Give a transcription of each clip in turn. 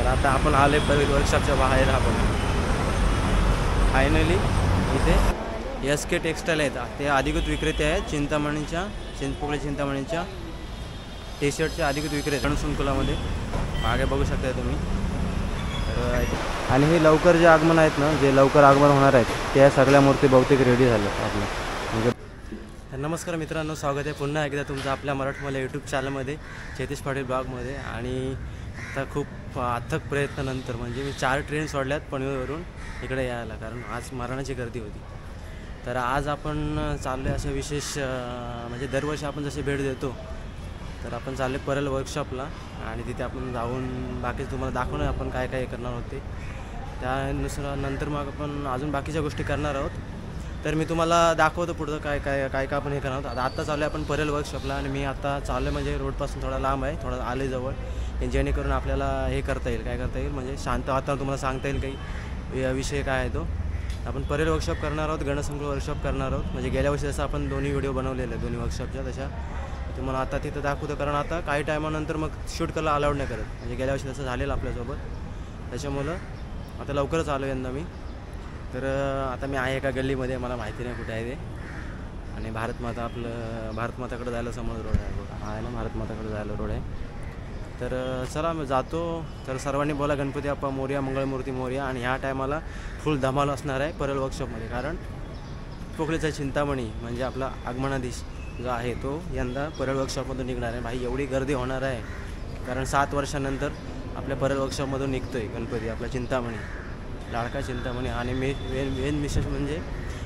तर आता आपण आले वर्कशॉपच्या बाहेर. आपण फायनली इथे SK टेक्स्टाईल आहेत, ते अधिकृत विक्रेते आहेत चिंतामणीच्या, चिंचपोकळी चिंतामणीच्या टी शर्टचे अधिकृत विक्रेते गणसंकुलामध्ये. मागे बघू शकता तुम्ही. आणि हे लवकर जे आगमन आहेत ना, जे लवकर आगमन होणार आहेत त्या सगळ्या मूर्ती बहुतेक रेडी झाल्या आपल्या. म्हणजे नमस्कार मित्रांनो, स्वागत आहे पुन्हा एकदा तुमचं आपल्या मराठमोळ्या यूट्यूब चॅनलमध्ये, चेतीश पाटील ब्लॉगमध्ये. आणि आता खूप अथक प्रयत्नानंतर म्हणजे मी 4 ट्रेन सोडल्यात पनवेलवरून इकडे यायला, कारण आज मरणाची गर्दी होती. तर आज आपण चाललो आहे असं विशेष, म्हणजे दरवर्षी आपण जसे भेट देतो तर आपण चालले परल वर्कशॉपला. आणि तिथे आपण जाऊन बाकी तुम्हाला दाखवणार आपण काय काय करणार आहोत ते. त्यानुसार नंतर मग आपण अजून बाकीच्या गोष्टी करणार आहोत. तर मी तुम्हाला दाखवतो पुढं काय काय काय काय आपण हे करणार आहोत. आता चालू आहे आपण परल वर्कशॉपला, आणि मी आता चालू आहे म्हणजे रोडपासून थोडा लांब आहे, थोडं आले जवळ, जेणेकरून आपल्याला हे करता येईल, काय करता येईल म्हणजे शांत वातावरण तुम्हाला सांगता येईल काही विषय काय आहे तो. आपण परेल वर्कशॉप करणार आहोत, गणसंकुल वर्कशॉप करणार आहोत. म्हणजे गेल्या वर्षी जसं आपण दोन्ही व्हिडिओ बनवलेले आहेत दोन्ही वर्कशॉपच्या, तशा तुम्हाला आता तिथं दाखवतो. कारण आता काही टायमानंतर मग शूट करायला अलाउड नाही करत, म्हणजे गेल्या वर्षी तसं झालेलं आपल्यासोबत. त्याच्यामुळं आता लवकरच आलो यंदा मी. तर आता मी आहे एका गल्लीमध्ये, मला माहिती नाही कुठे आहे ते. आणि भारतमाता, आपलं भारतमाताकडे जायला समोर रोड आहे बघा, आहे ना, भारतमाताकडे जायला रोड आहे. तर चला मी जातो. तर सर्वांनी बोला गणपती बाप्पा मोरया, मंगळमूर्ती मोरया. आणि ह्या टायमाला फुल धमाल असणार आहे परल वर्कशॉपमध्ये, कारण पोकळीचा चिंतामणी म्हणजे आपला आगमनाधीश जो आहे तो यंदा परल वर्कशॉपमधून निघणार आहे. भाई एवढी गर्दी होणार आहे, कारण 7 वर्षानंतर आपल्या परल वर्कशॉपमधून निघतो आहे गणपती आपला चिंतामणी, लाडका चिंतामणी. आणि मेन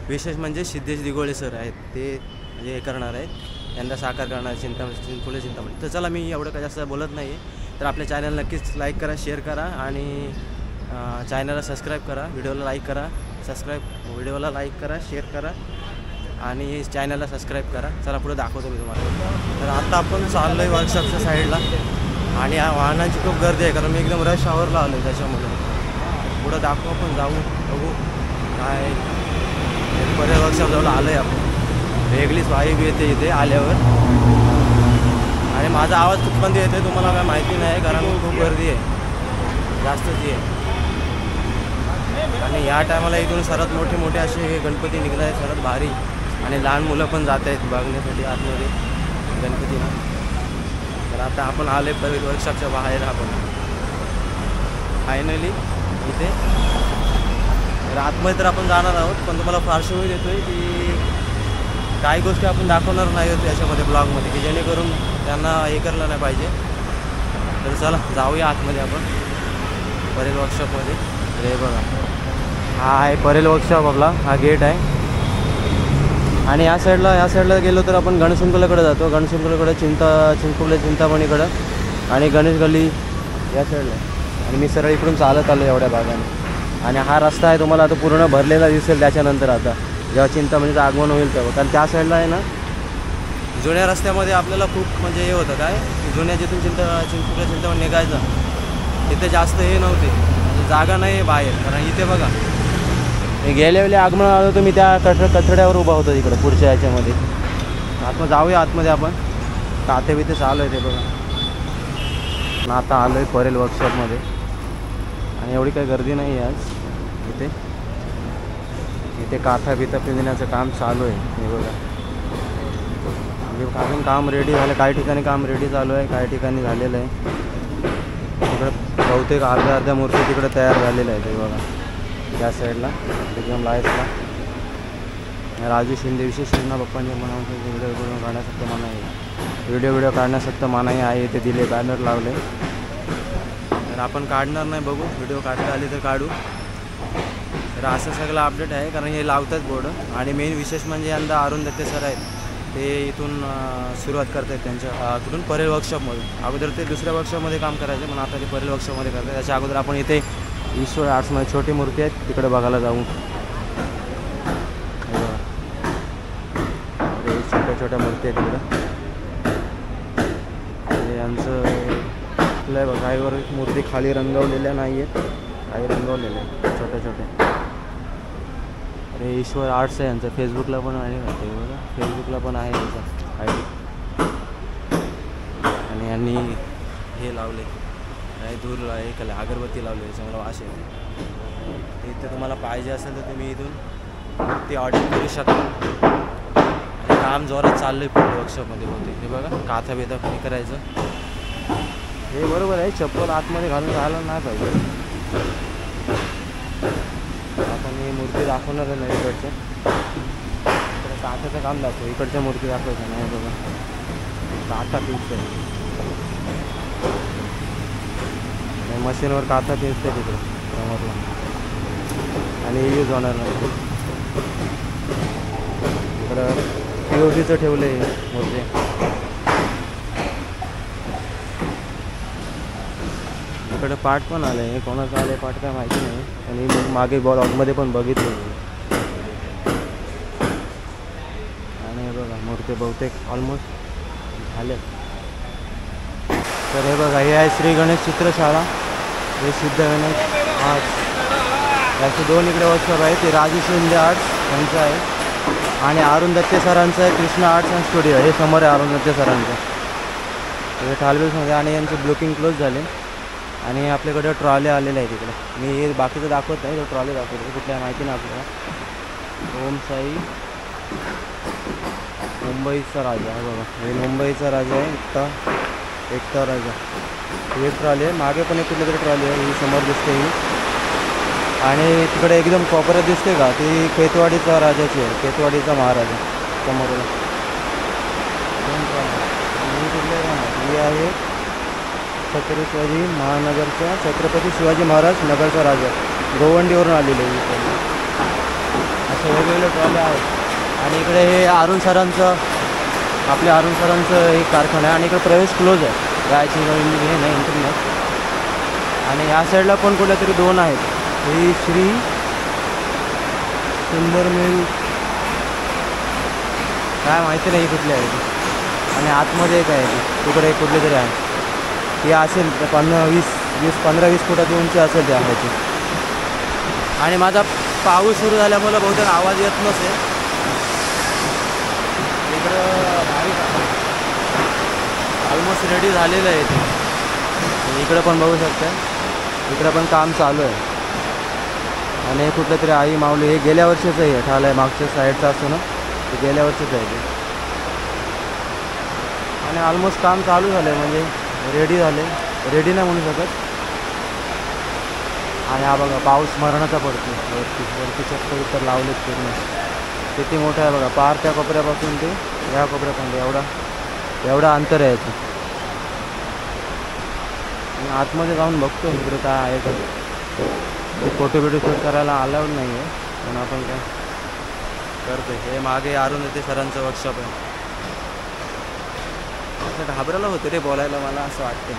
विशेष म्हणजे सिद्धेश दिगोळे सर आहेत, ते म्हणजे हे करणार आहेत यंदा, साकार करणार चिंतामणी. तर चला मी एवढं काय जास्त बोलत नाही आहे. तर आपल्या चॅनल नक्कीच लाईक करा, शेअर करा, आणि चॅनलला सबस्क्राईब करा, व्हिडिओला लाईक करा, व्हिडिओला लाईक करा, शेअर करा, आणि चॅनलला सबस्क्राईब करा. चला पुढे दाखवतो मी तुम्हाला. तर आता आपण चाललो आहे वर्कशॉपच्या साईडला, आणि या वाहनांची खूप गर्दी आहे, कारण मी एकदम रश आवरला आलो आहे त्याच्यामुळे. पुढं दाखवू, आपण जाऊ बघू काय. परत वर्कशॉपजवळ आलो आहे आपण, वेगळीच वाईब येते इथे आल्यावर. आणि माझा आवाज कुठपर्यंत येते तुम्हाला काय माहिती नाही, कारण खूप गर्दी आहे, जास्तच आहे. आणि या टायमाला इथून सर्वात मोठे असे गणपती निघले आहेत, सर्वात भारी. आणि लहान मुलं पण जात आहेत बघण्यासाठी आतमध्ये गणपतीला. तर आता आपण आले परत वर्कशॉपच्या बाहेर. आपण फायनली इथे तर आतमध्ये तर आपण जाणार आहोत, पण तुम्हाला फारशी वेळ देतो आहे की काही गोष्टी आपण दाखवणार नाही होत याच्यामध्ये ब्लॉगमध्ये, की जेणेकरून त्यांना हे करलं नाही पाहिजे. तर चला जाऊया आतमध्ये आपण परेल वर्कशॉपमध्ये. हे बघा, हा आहे परेल वर्कशॉप आपला, हा गेट आहे. आणि या साईडला गेलो तर आपण गणसंकुलाकडे जातो, गणसंकुलाकडे चिंचपोकळी चिंतामणीकडं, आणि गणेश गल्ली या साईडला. आणि मी सरळ इकडून चालत आलो एवढ्या भागाने. आणि हा रस्ता आहे तुम्हाला आता पूर्ण भरलेला दिसेल त्याच्यानंतर, आता जेव्हा चिंतामणीचं आगमन होईल तेव्हा. कारण त्या साईडला आहे ना, जुन्या रस्त्यामध्ये आपल्याला खूप म्हणजे हे होतं काय, जुन्या जिथून चिंचपोकळी चिंतामणी निघायचं तिथे जास्त हे नव्हते, म्हणजे जागा नाही आहे बाहेर. कारण इथे बघा, मी गेल्यावेळी आगमन आलो होतो, मी त्या कचड्यावर उभा होतो तिकडं पुढच्या याच्यामध्ये. आता जाऊया आतमध्ये आपण, ताते बिथे चालू आहे ते बघा. आता आलो आहे परेल वर्कशॉपमध्ये, आणि एवढी काही गर्दी नाही आहे आज इथे काथा बिथा पिंजण्याचं काम चालू आहे. हे बघा, म्हणजे अजून काम रेडी झालं, काही ठिकाणी काम रेडी चालू आहे, काही ठिकाणी झालेलं आहे. तिकडं बहुतेक अर्ध्या मूर्ती तिकडे तयार झालेल्या आहेत. हे बघा त्या साईडला एकदम लाईटला राजू शिंदे विशेष योजना बाप्पांच्या मनामध्ये व्हिडिओ काढण्यासाठी मनाई, व्हिडिओ काढण्यासाठी मनाई आहे. इथे दिले बॅनर लावले. तर आपण काढणार नाही, बघू व्हिडिओ काढता आली तर काढू. तर असं सगळं अपडेट आहे, कारण हे लावतात बोर्ड. आणि मेन विशेष म्हणजे यंदा अरुण दत्ते सर आहेत, ते इथून सुरुवात करत आहेत त्यांच्या तिथून परेल वर्कशॉपमधून. अगोदर ते दुसऱ्या वर्कशॉपमध्ये काम करायचे, पण आता ते परेल वर्कशॉपमध्ये करतात. त्याच्या अगोदर आपण इथे ईश्वर आर्ट्समध्ये छोटी मूर्ती आहेत तिकडे बघायला जाऊ. छोट्या मूर्ती आहेत तिकडं. यांचं आपल्या बघा, काहीवर मूर्ती खाली रंगवलेल्या नाही आहेत, काही रंगवलेल्या आहेत छोट्या. अरे ईश्वर आर्ट्स आहे यांचं, फेसबुकला पण आहे बघा, फेसबुकला पण आहे यांचा आय डी. आणि यांनी हे लावले काही दूर एक अगरबत्ती लावली त्याच्यामुळे वास येते. इथे तुम्हाला पाहिजे असेल तर तुम्ही इथून ती ऑर्डर करू शकता. काम जोरात चाललं आहे पुढे वर्कशॉपमध्ये होते. हे बघा काथा बेता कमी करायचं. हे बरोबर आहे, चप्पल आतमध्ये घालून राहायला नाही पाहिजे. आता मी मूर्ती दाखवणार आहे ना इकडच्या, तर काथ्याचं काम दाखव. इकडच्या मूर्ती दाखवायच्या नाही. बघा काथा पिसते, मशीनवर काथा पिसते तिकडे समोरला, आणि यूज होणार नाही. इकडं POVचं ठेवलं आहे मूर्ती. इकडे पाठ पण आलं आहे, कोणाचं आलं आहे पाठ काय माहिती नाही. आणि मागे ब्लॉगमध्ये पण बघितलं. आणि हे बघा मूर्ती बहुतेक ऑलमोस्ट झाले. तर हे बघा हे आहे श्री गणेश चित्रशाळा. हे सिद्धविनायक आर्ट्स, याचे 2 इकडे वर्कशॉप आहे. ते राजेश शिंदे आर्ट्स यांचं आहे आणि अरुण दत्ते सरांचं आहे कृष्णा आर्ट्स अँड स्टुडिओ. हे समोर आहे अरुण दत्ते सरांचं. हे ठालबेसमध्ये आणि यांचे बुकिंग क्लोज झाले. आणि आपल्याकडे ट्रॉले आलेले आहे तिकडे. मी हे बाकीचं दाखवत नाही, तो ट्रॉले दाखवतो. कुठल्या माहिती नाही आपल्याला. ओम साई मुंबईचा राजा. हे बघा हे मुंबईचा राजा आहे, एकता राजा. हे ट्रॉली आहे. मागे पण एक कुठली तरी ट्रॉली आहे, ही समोर दिसते ही. आणि तिकडे एकदम कोपऱ्यात दिसते का, ती पेतवाडीचा राजाची आहे, पेतवाडीचा महाराजा समोरला. ही आहे छत्रपती शिवाजी महानगरचा, छत्रपती शिवाजी महाराज नगरचा राजा, गोवंडीवरून आलेले आहे. असे वेगवेगळे ट्रॉल्या आहेत. आणि इकडे हे अरुण सरांचं, आपल्या अरुण सरांचं एक कारखाना आहे. आणि इकडे प्रवेश क्लोज आहे, जायची हे नाही इंटरनेट. आणि या साईडला पण कुठल्या तरी 2 आहेत. ही श्री सुंदर मिल काय माहिती नाही कुठली आहे. आणि आतमध्ये एक आहे, तिकडे एक कुठली तरी आहे. ती असेल 15-20 फुटाची उंची असेल त्या ह्याची. आणि माझा पाऊस सुरू झाल्यामुळं बहुतेक आवाज येत नसेल. इकडं ऑलमोस्ट रेडी झालेलं आहे ते. इकडं पण बघू शकता, इकडं पण काम चालू आहे. आणि हे कुठलं तरी आई माऊली, हे गेल्या वर्षीचं आहे. ठाल आहे मागच्या साईडचं असतं ना, ते गेल्या वर्षीचं आहे ते. आणि ऑलमोस्ट काम चालू झालं आहे, म्हणजे रेडी झाले. रेडी नाही म्हणू शकत. आणि हा बघा पाऊस मरणाचा पडतो. वरती चक्कर तर लावलेत पूर्ण. किती मोठं आहे बघा, पार त्या कोपऱ्यापासून ते या कोपऱ्यापर्यंत एवढा अंतर आहे याचं. आणि आतमध्ये जाऊन बघतो इकडे काय आहे का. फोटो बिटो शूट करायला अलाउड नाही आहे, पण आपण काय करतो. हे मागे अरुण दत्ते सरांचं वर्कशॉप आहे. असं घाबरायला होतं रे बोलायला, मला असं वाटतं.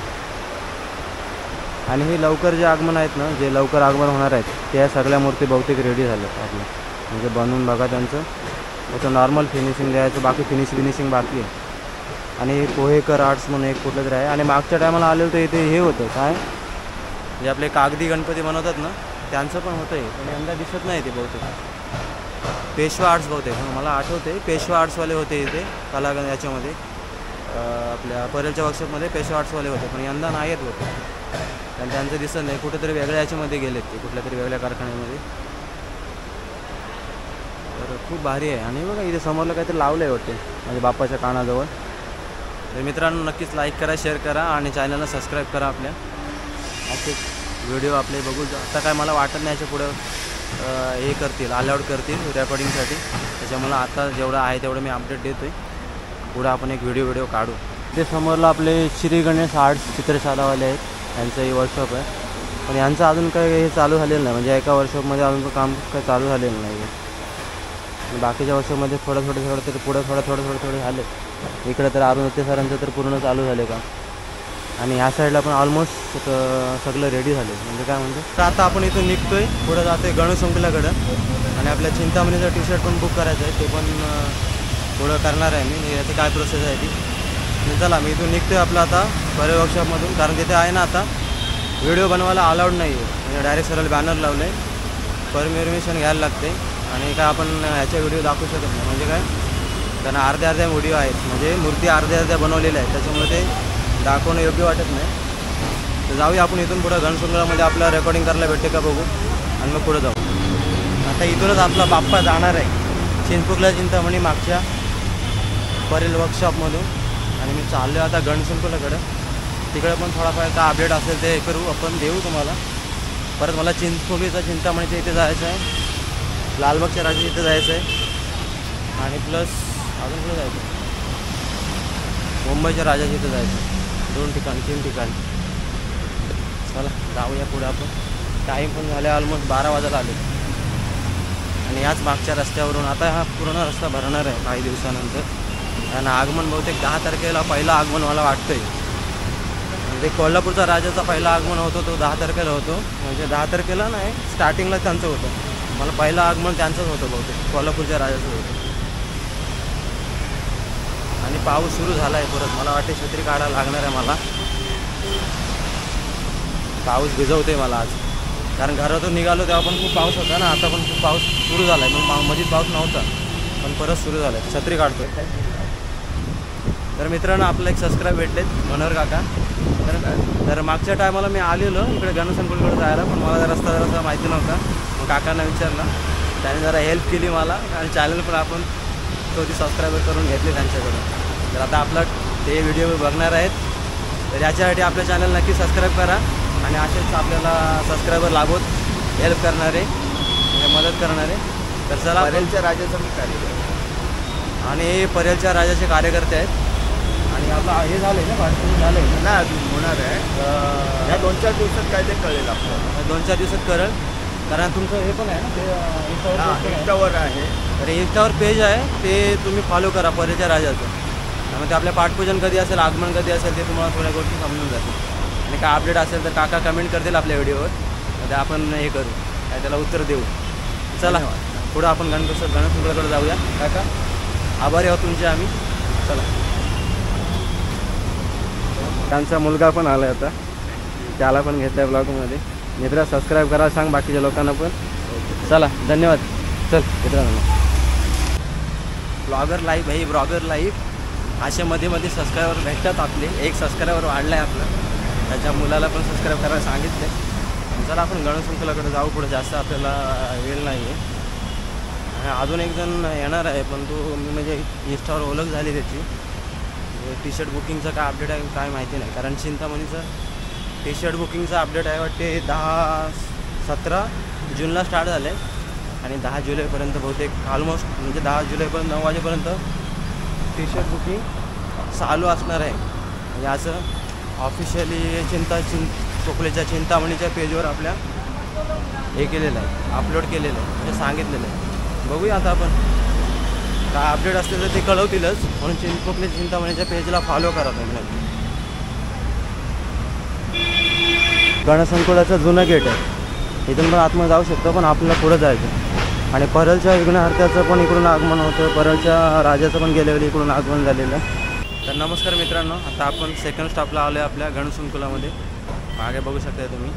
आणि हे लवकर जे आगमन आहेत ना, जे लवकर आगमन होणार आहेत, त्या सगळ्या मूर्ती बहुतेक रेडी झाल्यात आपल्या. म्हणजे बनवून बघा त्यांचं. त्याचं नॉर्मल फिनिशिंग द्यायचं, बाकी फिनिशिंग बाकी आहे. आणि पोहेकर आर्ट्स म्हणून एक कुठलं तरी आहे. आणि मागच्या टायमाला आले होते इथे हे होतं काय, जे आपले कागदी गणपती बनवतात ना, त्यांचं पण होतं आहे. पण यंदा दिसत नाही ते बहुतेक. पेशवा आर्ट्स बहुतेक मला आठवते, पेशवा आर्ट्सवाले होते इथे कलागण याच्यामध्ये. आपल्या परेलच्या वर्कशॉपमध्ये पेशवा आर्ट्सवाले होते, पण यंदा नाही येत होते. कारण त्यांचं दिसत नाही, कुठेतरी वेगळ्या याच्यामध्ये गेलेत ते, कुठल्या तरी वेगळ्या कारखान्यामध्ये. तर खूप भारी आहे. आणि बघा इथे समोरला काहीतरी लावलं आहे वाटते माझ्या बाप्पाच्या कानाजवळ. तर मित्रांनो नक्कीच लाईक करा, शेअर करा आणि चॅनलला सबस्क्राईब करा आपल्या. असे व्हिडिओ आपले बघू. आता काय मला वाटत नाही याच्या पुढं हे करतील, अलाउड करतील रेकॉर्डिंगसाठी. त्याच्यामुळं आता जेवढं आहे तेवढं मी अपडेट देतो आहे. पुढं आपण एक व्हिडिओ काढू. ते समोरला आपले श्री गणेश आर्ट्स चित्रशालावाले आहेत, यांचंही वर्कशॉप आहे. पण यांचं अजून काही हे चालू झालेलं नाही, म्हणजे एका वर्कशॉपमध्ये अजून काम काही चालू झालेलं नाही आहे. बाकीच्या वर्षामध्ये थोडं तरी पुढं थोडं झाले. इकडे तर अरुण दत्ते सरांचं तर पूर्ण चालू झाले का. आणि ह्या साईडला पण ऑलमोस्ट सगळं रेडी झालं. म्हणजे काय म्हणतो, तर आता आपण इथून निघतो आहे, पुढं जातो आहे गणेशंकलाकडं. आणि आपल्या चिंतामणीचा टी-शर्ट पण बुक करायचं आहे, ते पण पुढं करणार आहे मी. याची काय प्रोसेस आहे ती. चला मी इथून निघतो आहे आपलं आता बरे वर्कशॉपमधून. कारण तिथे आहे ना आता व्हिडिओ बनवायला अलाउड नाही आहे, म्हणजे डायरेक्ट सरळ बॅनर लावलं आहे, परमिशन घ्यायला लागते. आणि काय आपण ह्याच्या व्हिडिओ दाखवू शकत नाही. म्हणजे काय, कारण अर्ध्या व्हिडिओ आहेत, म्हणजे मूर्ती अर्ध्या बनवलेल्या आहेत, त्याच्यामुळे ते दाखवणं योग्य वाटत नाही. तर जाऊया आपण इथून पुढं गणसुंगलामध्ये आपल्याला रेकॉर्डिंग करायला भेटते का बघू आणि मग पुढं जाऊ. आता इथूनच आपला बाप्पा जाणार आहे चिंचपोकला चिंतामणी मागच्या परेल वर्कशॉपमधून. आणि मी चाललो आता गणसुंगलाकडं. तिकडे पण थोडाफार काय अपडेट असेल ते करू आपण, देऊ तुम्हाला. परत मला चिंचपोकलीचा चिंतामणीच्या इथे जायचं आहे, लालबागच्या राजाच्या इथे जायचं आहे आणि प्लस अजून कुठं जायचं आहे, मुंबईच्या राजाच्या इथे जायचं आहे. 2 ठिकाणी 3 ठिकाणी. चला जाऊया पुढे आपण. टाईम पण झाले ऑलमोस्ट 12 वाजायला आले. आणि याच मागच्या रस्त्यावरून आता हा पूर्ण रस्ता भरणार आहे काही दिवसानंतर. आणि आगमन बहुतेक 10 तारखेला पहिलं आगमन मला वाटतं आहे. म्हणजे कोल्हापूरचा राजाचा पहिला आगमन होतो तो 10 तारखेला होतो. म्हणजे 10 तारखेला नाही, स्टार्टिंगला त्यांचं होतं. मला पहिलं आगमन त्यांचंच होतं बहुतेक, कोल्हापूरच्या राजाचं होतं. आणि पाऊस सुरू झाला आहे परत. मला वाटते छत्री काढायला लागणार आहे मला. पाऊस भिजवते मला आज, कारण घरातून निघालो तेव्हा पण खूप पाऊस होता ना. आता पण खूप पाऊस सुरू झाला आहे. मग मध्येच पाऊस नव्हता पण परत सुरू झाला आहे. छत्री काढतो. तर मित्रांनो आपलं एक सबस्क्राईब भेटलेत मनोहर काका. तर मागच्या टायमाला मी आलेलो इकडे गणसंकुलकडे जायला, पण मला रस्ता जरासा माहिती नव्हता. मग काकांना विचारला, त्याने जरा हेल्प केली मला. आणि चॅनल पण आपण ती सबस्क्रायबर करून घेतले त्यांच्याकडून. तर आता आपला ते व्हिडिओ बघणार आहेत, तर याच्यासाठी आपल्या चॅनल नक्की सबस्क्राईब करा. आणि असेच आपल्याला सबस्क्रायबर लाभोत, हेल्प करणारे म्हणजे मदत करणारे. तर चला, परेलच्या राजाचा मी कार्यकर्ता आणि हे परेलच्या राजाचे कार्यकर्ते आहेत. आणि आपलं हे झालं आहे ना, पार्टी झालं आहे ना, अजून होणार आहे. या 2-4 दिवसात काय ते कळेल आपल्याला. 2-4 दिवसात कळेल. कारण तुमचं हे पण आहे ना, ते इंस्टावर आहे. तर इंस्टावर पेज आहे, ते तुम्ही फॉलो करा परेलच्या राजाचं. त्यामुळे ते आपल्या पाठपूजन कधी असेल, आगमन कधी असेल, ते तुम्हाला थोड्या गोष्टी समजून जातील. आणि काय अपडेट असेल तर काका कमेंट करतील आपल्या व्हिडिओवर, तर आपण हे करू, काय त्याला उत्तर देऊ. चला पुढं आपण गणसुंगलाकडे जाऊया. काका आभारी आहोत तुमचे आम्ही. चला, त्यांचा मुलगा पण आला आहे आता, त्याला पण घेतला आहे ब्लॉगमध्ये. मित्र सबस्क्राईब करा, सांग बाकीच्या लोकांना पण. चला धन्यवाद. चल मित्रांनो, ब्लॉगर लाईव्ह भाई, ब्लॉगर लाईव्ह असे मध्ये मध्ये सबस्क्रायबर भेटतात आपले. एक सबस्क्रायबर वाढला आहे आपला, त्याच्या मुलाला पण सबस्क्राईब करायला सांगितले. चला आपण गणसंकुलाकडे जाऊ. पुढे जास्त आपल्याला वेळ नाही आहे. आणि अजून एक जण येणार आहे, पण तो मी म्हणजे इंस्टावर ओळख झाली त्याची. टी शर्ट बुकिंगचं काय अपडेट आहे काय माहिती नाही, कारण चिंतामणीचं टी शर्ट बुकिंगचं अपडेट आहे वाटते 17 जूनला स्टार्ट झालं आहे. आणि 10 जुलैपर्यंत बहुतेक ऑलमोस्ट, म्हणजे 10 जुलैपर्यंत 9 वाजेपर्यंत टी शर्ट बुकिंग चालू असणार आहे. म्हणजे असं ऑफिशियली चोकलेच्या चिंतामणीच्या पेजवर आपल्या हे केलेलं आहे, अपलोड केलेलं आहे, म्हणजे सांगितलेलं आहे. बघूया आता आपण काय अपडेट असतील तर ते कळवतीलच. म्हणून चोकलेच्या चिंतामणीच्या पेजला फॉलो करा तुम्ही. गणसंकुलाचं जुनं गेट आहे, इथून पण आतमध्ये जाऊ शकतो, पण आपल्याला पुढं जायचं. आणि परलच्या विघ्नहर्त्याचं पण इकडून आगमन होतं, परलच्या राजाचं पण गेल्या वेळी इकडून आगमन झालेलं. तर नमस्कार मित्रांनो, आता आपण सेकंड स्टॉपला आलो आहे आपल्या गणसंकुलामध्ये. मागे बघू शकता तुम्ही.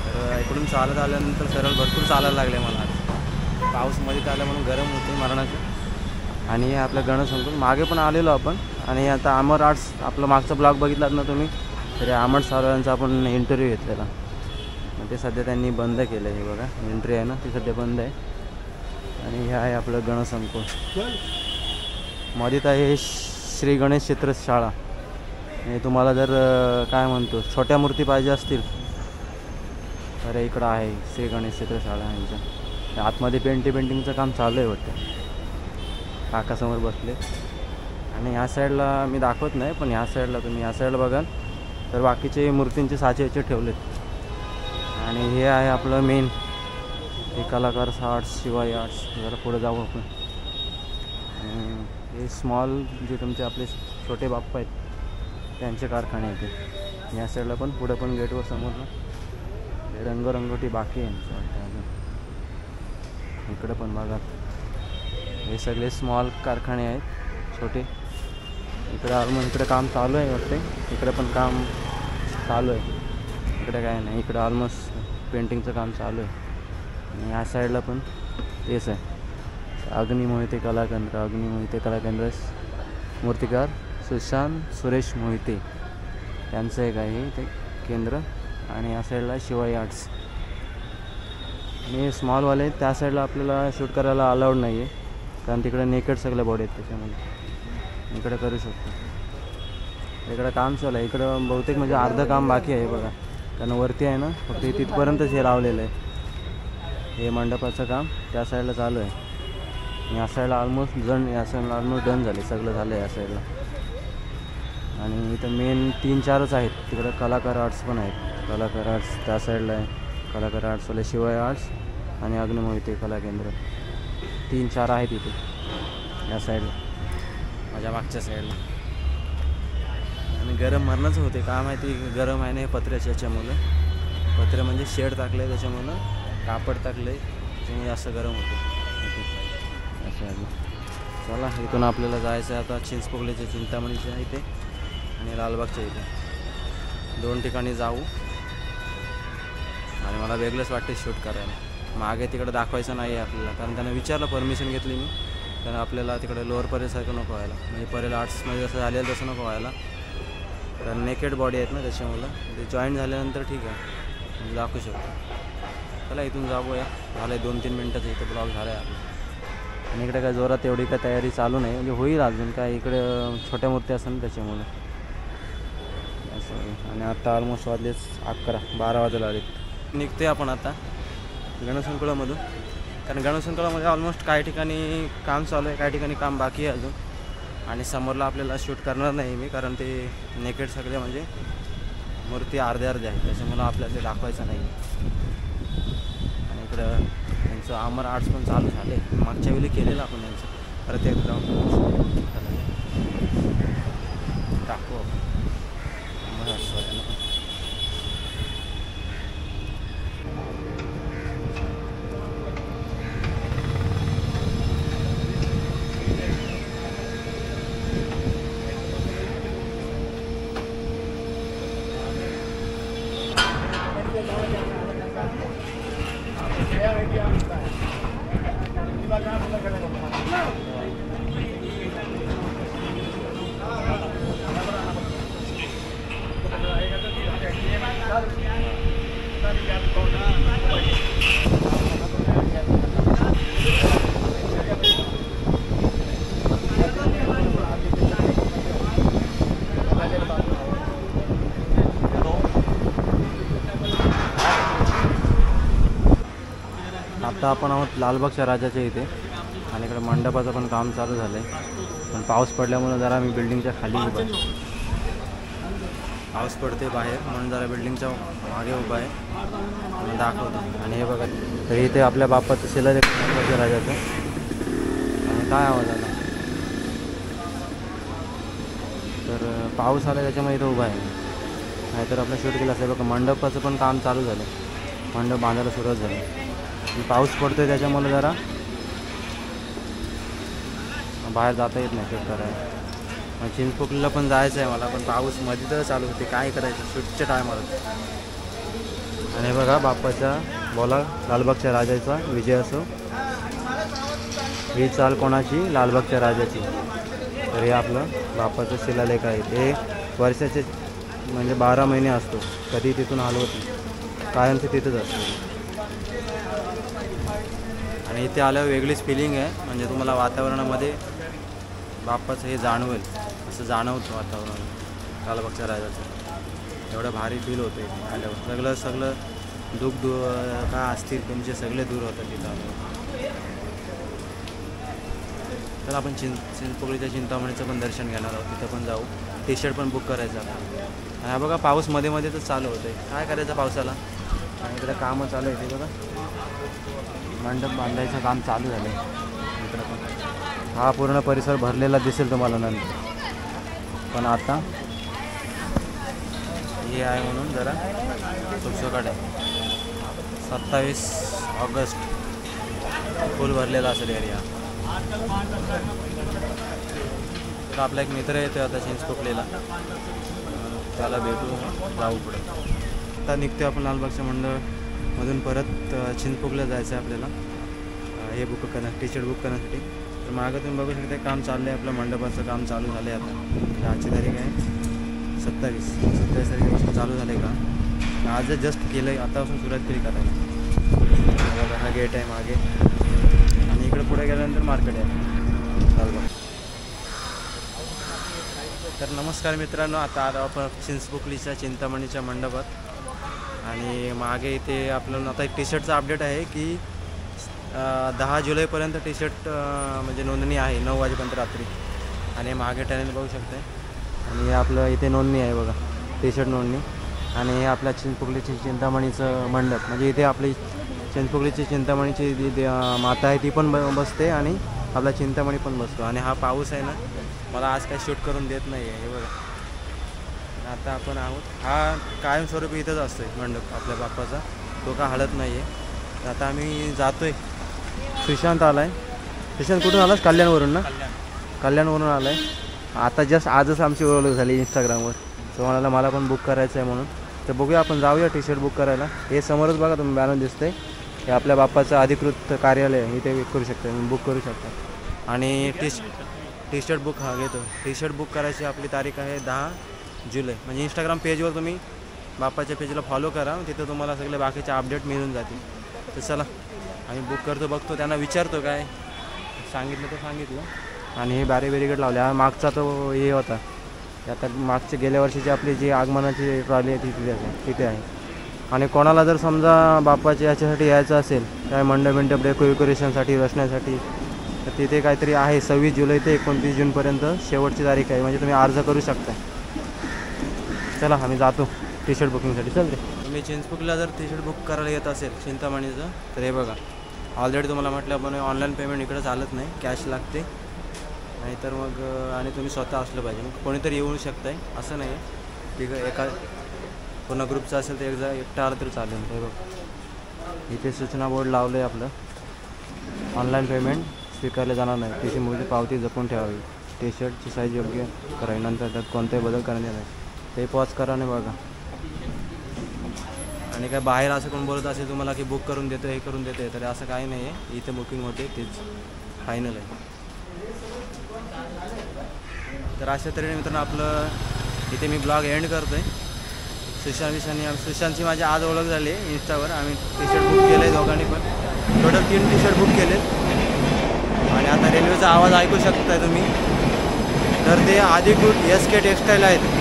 तर इकडून चालत आल्यानंतर सरळ भरपूर चालायला लागले मला. आज पाऊसमध्ये आलं म्हणून गरम होते मरणाचं. आणि हे आपलं गणसंकुल मागे पण आलेलो आपण. आणि आता अमर आर्ट्स आपलं मागचा ब्लॉग बघितलात ना तुम्ही, तर अमर सावळ्यांचा आपण इंटरव्ह्यू घेतलेला. मग ते सध्या त्यांनी बंद केलं आहे. हे बघा एंट्री आहे ना, ती सध्या बंद आहे. आणि हे आहे आपलं गणसंकुल. मध्ये तर हे श्री गणेश चित्रशाळा. हे तुम्हाला जर काय म्हणतो छोट्या मूर्ती पाहिजे असतील तर इकडं आहे श्री गणेश चित्रशाळा यांच्या. आतमध्ये पेंटिंगचं काम चालू आहे वाटतं. काकासमोर बसले. आणि ह्या साईडला मी दाखवत नाही, पण ह्या साईडला तुम्ही ह्या साईडला बघाल तर बाकीचे मूर्तींचे साचे याचे ठेवलेत. आणि हे आहे आपलं मेन हे कलाकार आर्ट्स, शिवाई आर्ट्स. जरा पुढे जाऊ आपण. हे स्मॉल जे तुमचे आपले छोटे बाप्पा आहेत त्यांचे कारखाने येते. या साईडला पण पुढे पण गेटवर समोरला रंगरंगोटी बाकी आहे यांचं अजून. इकडं पण बघा हे सगळे स्मॉल कारखाने आहेत छोटे. इकडे ऑलमोस्ट इकडे काम चालू आहे वाटते. इकडे पण काम चालू आहे. इकडे काय नाही, इकडे ऑलमोस्ट पेंटिंगचं काम चालू आहे. आणि या साईडला पण तेच आहे. अग्नी मोहिते कलाकेंद्र, अग्नी मोहिते कलाकेंद्र मूर्तिकार सुशांत सुरेश मोहिते यांचं एक आहे ते केंद्र आणि या साईडला शिवाई आर्ट्स. आणि स्मॉलवाले त्या साईडला आपल्याला शूट करायला अलाउड नाही आहे, कारण तिकडे नेकेड सगळ्या बॉडी आहेत, त्याच्यामुळे इकडे करू शकतो. इकडं काम चालू आहे. इकडं बहुतेक म्हणजे अर्धं काम बाकी आहे बघा, कारण वरती आहे ना फक्त तिथपर्यंतच हे लावलेलं आहे. हे मंडपाचं काम त्या साईडला चालू आहे. या साईडला ऑलमोस्ट डन झाले, सगळं झालं आहे या साईडला. आणि इथं मेन 3-4च आहेत. तिकडं कलाकार आर्ट्स पण आहेत. कलाकार आर्ट्स त्या साईडला आहे, कलाकार आर्ट्सवाले शिवाय आर्ट्स आणि अग्निमोहिते कला केंद्र. 3-4 आहेत इथे या साईडला, माझ्या मागच्या साईडला. आणि गरम मरणंच होते, का माहिती गरम आहे ना हे पत्र्याच्या याच्यामुळं. पत्रे म्हणजे शेड टाकलं आहे त्याच्यामुळं, कापड टाकलं आहे त्याच्यामुळे जास्त गरम होते असं आहे. चला इथून आपल्याला जायचं आहे आता चिंचपोकळीच्या चिंतामणीच्या इथे आणि लालबागच्या इथे, 2 ठिकाणी जाऊ. आणि मला वेगळंच वाटते शूट करायला. मागे तिकडे दाखवायचं नाही आहे आपल्याला, कारण त्यांना विचारलं, परमिशन घेतली मी, कारण आपल्याला तिकडे लोअर परेलसारखं नको व्हायला, म्हणजे परेल आर्ट्समध्ये जसं झालेलं तसं नको व्हायला, कारण नेकेड बॉडी आहेत ना त्याच्यामुळं. ते जॉईंट झाल्यानंतर ठीक आहे म्हणजे दाखवू शकतो. चला इथून जाऊया. झालं आहे 2-3 मिनटाचं इथं ब्लॉग झाला आहे आपला. आणि इकडे काय जोरात एवढी काय तयारी चालू नाही, म्हणजे होईल अजून काय, इकडे छोट्या मूर्ती असतात ना त्याच्यामुळं असं. आणि आता ऑलमोस्ट वाजलेच 11-12 वाजायला आले. निघते आपण आता गणेशंकुळामधून, कारण गणेशंकुळामध्ये ऑलमोस्ट काही ठिकाणी काम चालू आहे, काही ठिकाणी काम बाकी आहे अजून. आणि समोरला आपल्याला शूट करणार नाही मी, कारण ते नेकेड सगळे म्हणजे मूर्ती अर्ध्या आहेत, त्याच्यामुळं आपल्याला ते दाखवायचं नाही. आणि इकडं त्यांचं अमर आर्ट्स पण चालू झाले, मागच्या वेळी केलेलं आपण त्यांचं प्रत्येक ग्राउंड टाकू अमर आर्ट्सवाल्यांना. आता आपण आहोत लालबागच्या राजाच्या इथे, आणि इकडे मंडपाचं पण काम चालू झालं आहे, पण पाऊस पडल्यामुळे जरा मी बिल्डिंगच्या खाली उभा आहे. पाऊस पडते बाहेर म्हणून जरा बिल्डिंगच्या मागे उभा आहे, मला दाखवतो. आणि हे बघा, तर इथे आपल्या बाप्पाचं शिलालेख लालबागच्या राजाचं. आणि काय आवाज आला, तर पाऊस आला त्याच्यामुळे इथं उभा आहे, नाहीतर आपलं शूट केलं असेल. बघा मंडपाचं पण काम चालू झालं, मंडप बांधायला सुरुवात झाली. पाऊस पडतोय त्याच्यामुळे जरा बाहेर जाता येत नाही शूट करायला. चिंचपोकलीला पण जायचं आहे मला, पण पाऊस मध्ये तर चालू होते, काय करायचं शूटच्या टायमाला. आणि बघा बाप्पाच्या बोला, लालबागच्या राजाचा विजय असो. ही चाल कोणाची? लालबागच्या राजाची. तर हे आपलं बाप्पाचं शिलालेख आहे. ते वर्षाचे म्हणजे 12 महिने असतो, कधी तिथून हलवत नाही, कायम ते तिथंच असतं. आणि इथे आल्यावर वेगळीच फिलिंग आहे, म्हणजे तुम्हाला वातावरणामध्ये बाप्पाचं हे जाणवेल, असं जाणवतं वातावरण लालबागच्या राजाचं. एवढं भारी फील होतं इथे आल्यावर. सगळं दुःख काय असतील तुमचे सगळे दूर होतात तिथं आल्यावर. तर आपण चिंचपोकळीच्या चिंतामणीचं पण दर्शन घेणार आहोत, तिथं पण जाऊ. टी-शर्ट पण बुक करायचं आपण. आणि बघा पाऊस मध्ये मध्ये तर चालू होतं आहे, काय करायचं पावसाला. आणि इकडे कामं चालू आहे, ते बघा मंडप बांधायचं काम चालू झालं आहे इकडं पण. हा पूर्ण परिसर भरलेला दिसेल तुम्हाला नंतर, पण आता हे आहे म्हणून जरा सुटसुकाट आहे. 27 ऑगस्ट फुल भरलेला असेल एरिया. तर आपला एक मित्र येतो आता चिंचपोकलीला, त्याला भेटू, जाऊ पुढे. आता निघतो आपण लालबागच्या मंडळमधून परत चिंचपोकलीला जायचं आहे आपल्याला, हे बुक करणार, टी-शर्ट बुक करण्यासाठी. तर मागं तुम्ही बघू शकता काम चाललं आहे, आपलं मंडपाचं काम चालू झालं आहे आता. आजची तारीख आहे 27 तारखेपासून चालू झालं आहे का. आज जस्ट केलं आहे, आतापासून सुरुवात केली करायला. बघा हा गेट आहे मागे आणि इकडे पुढे गेल्यानंतर मार्केट आहे. चालू. तर नमस्कार मित्रांनो, आता आलो आपण चिंचपोकलीच्या चिंतामणीच्या मंडपात आणि मागे इथे आपलं आता एक टी शर्टचा अपडेट आहे की 10 जुलैपर्यंत टी शर्ट म्हणजे नोंदणी आहे 9 वाजेपर्यंत रात्री. आणि मागे टॅलेंट बघू शकते आणि आपलं इथे नोंदणी आहे बघा, टी शर्ट नोंदणी. आणि हे आपल्या चिंचपोकलीची चिंतामणीचं मंडप, म्हणजे इथे आपली चिंचपोकलीची चिंतामणीची जी माता आहे ती पण बसते आणि आपला चिंतामणी पण बसतो. आणि हा पाऊस आहे ना, मला आज काही शूट करून देत नाही आहे. हे बघा आता आपण आहोत, हा कायमस्वरूपी इथंच असतो आहे मंडप आपल्या बाप्पाचा, तो का हलत नाही आहे. तर आता आम्ही जातो आहे. सुशांत आला आहे. सुशांत कुठून आलास? कल्याणवरून ना? कल्याणवरून आला आहे. आता जस्ट आजच आमची ओळख झाली इंस्टाग्रामवर. तो म्हणाला मला पण बुक करायचं आहे म्हणून. तर बघूया आपण जाऊया टी शर्ट बुक करायला. हे समोरच बघा तुम्ही बॅनर दिसतंय, हे आपल्या बाप्पाचं अधिकृत कार्यालय आहे, इथे करू शकता, बुक करू शकता. आणि टी शर्ट बुक हा घेतो. टी शर्ट बुक करायची आपली तारीख आहे 10 जुलै. म्हणजे इंस्टाग्राम पेजवर तुम्ही बाप्पाच्या पेजला फॉलो करा, तिथं तुम्हाला सगळे बाकीचे अपडेट मिळून जातील. तर चला आम्ही बुक करतो, बघतो, त्यांना विचारतो काय सांगितलं तर सांगितलं. आणि हे बॅरिकेड लावले. हा मागचा तो हे होता, आता मागच्या गेल्या वर्षीची आपली जी आगमनाची ट्रॉली आहे तिथे आहे. आणि कोणाला जर समजा बाप्पाच्या याच्यासाठी यायचं असेल, काय मंडप डेकोरेशनसाठी बसण्यासाठी, तर तिथे काहीतरी आहे 26 जुलै ते 29 जूनपर्यंत शेवटची तारीख आहे, म्हणजे तुम्ही अर्ज करू शकता. चला आम्ही जातो टी शर्ट बुकिंगसाठी. चलते. तुम्ही चिंचपोकलीला जर टी शर्ट बुक करायला येत असेल चिंतामणीचं, तर हे बघा ऑलरेडी तुम्हाला म्हटलं पण ऑनलाईन पेमेंट इकडं चालत नाही, कॅश लागते. नाहीतर मग आणि तुम्ही स्वतः असलं पाहिजे, मग कोणीतरी येऊ शकत आहे असं नाही आहे. ठीक आहे, एका पूर्ण ग्रुपचं असेल तर एकटा आलं तरी चालेल. हे बघ इथे सूचना बोर्ड लावलं आहे आपलं, ऑनलाईन पेमेंट स्वीकारले जाणार नाही, त्याची मूल्य पावती जपून ठेवावी, टी शर्टची साईज योग्य करावी, नंतर त्यात कोणताही बदल करणे नाही, ते पॉज करा नाही बघा. आणि काय बाहेर असं कोण बोलत असेल तुम्हाला की बुक करून देतो हे करून देतो, तर असं काही नाही आहे, इथे बुकिंग होते तेच फायनल आहे. तर अशा तऱ्हेने मित्रांनो आपलं इथे मी ब्लॉग एंड करतो आहे. सुशांतची माझी आज ओळख झाली आहे इंस्टावर. आम्ही टी शर्ट बुक केलं आहे दोघांनी पण, टोटल 3 टी शर्ट बुक केले. आणि आता रेल्वेचा आवाज ऐकू शकताय तुम्ही, तर ते अधिकृत SK टेक्सटाईल आहेत.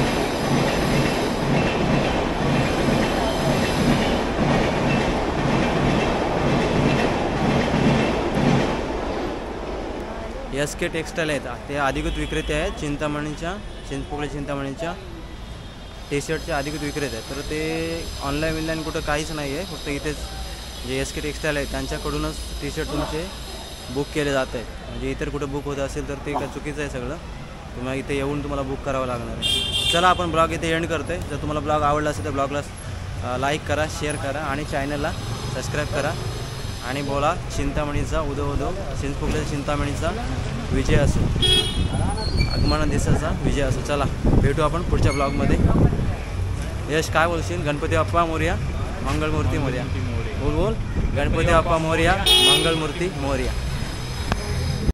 SK टेक्सटाईल आहेत, ते अधिकृत विक्रेते आहेत चिंचपोकली चिंतामणीच्या टी शर्टचे अधिकृत विक्रेते आहेत. तर ते ऑनलाईन कुठं काहीच नाही आहे, फक्त इथेच जे SK टेक्सटाईल आहेत त्यांच्याकडूनच टी शर्ट तुमचे बुक केले जात आहेत. म्हणजे इतर कुठं बुक होत असेल तर ते काय चुकीचं आहे सगळं, तुम्हाला इथे येऊन तुम्हाला बुक करावं लागणार आहे. चला आपण ब्लॉग इथे एंड करतो आहे. जर तुम्हाला ब्लॉग आवडला असेल तर ब्लॉगला लाईक करा, शेअर करा आणि चॅनलला सबस्क्राईब करा. आणि बोला चिंतामणीचा उदो उदो, चिंचपोकलीच्या चिंतामणीचा विजय असो, आगमन दिवसाचा विजय असो. चला भेटू आपण पुढच्या ब्लॉगमध्ये. यश काय बोलशील? गणपती बाप्पा मोरया, मंगलमूर्ती मोरया. बोल गणपती बाप्पा मोरया, मंगलमूर्ती मोरया.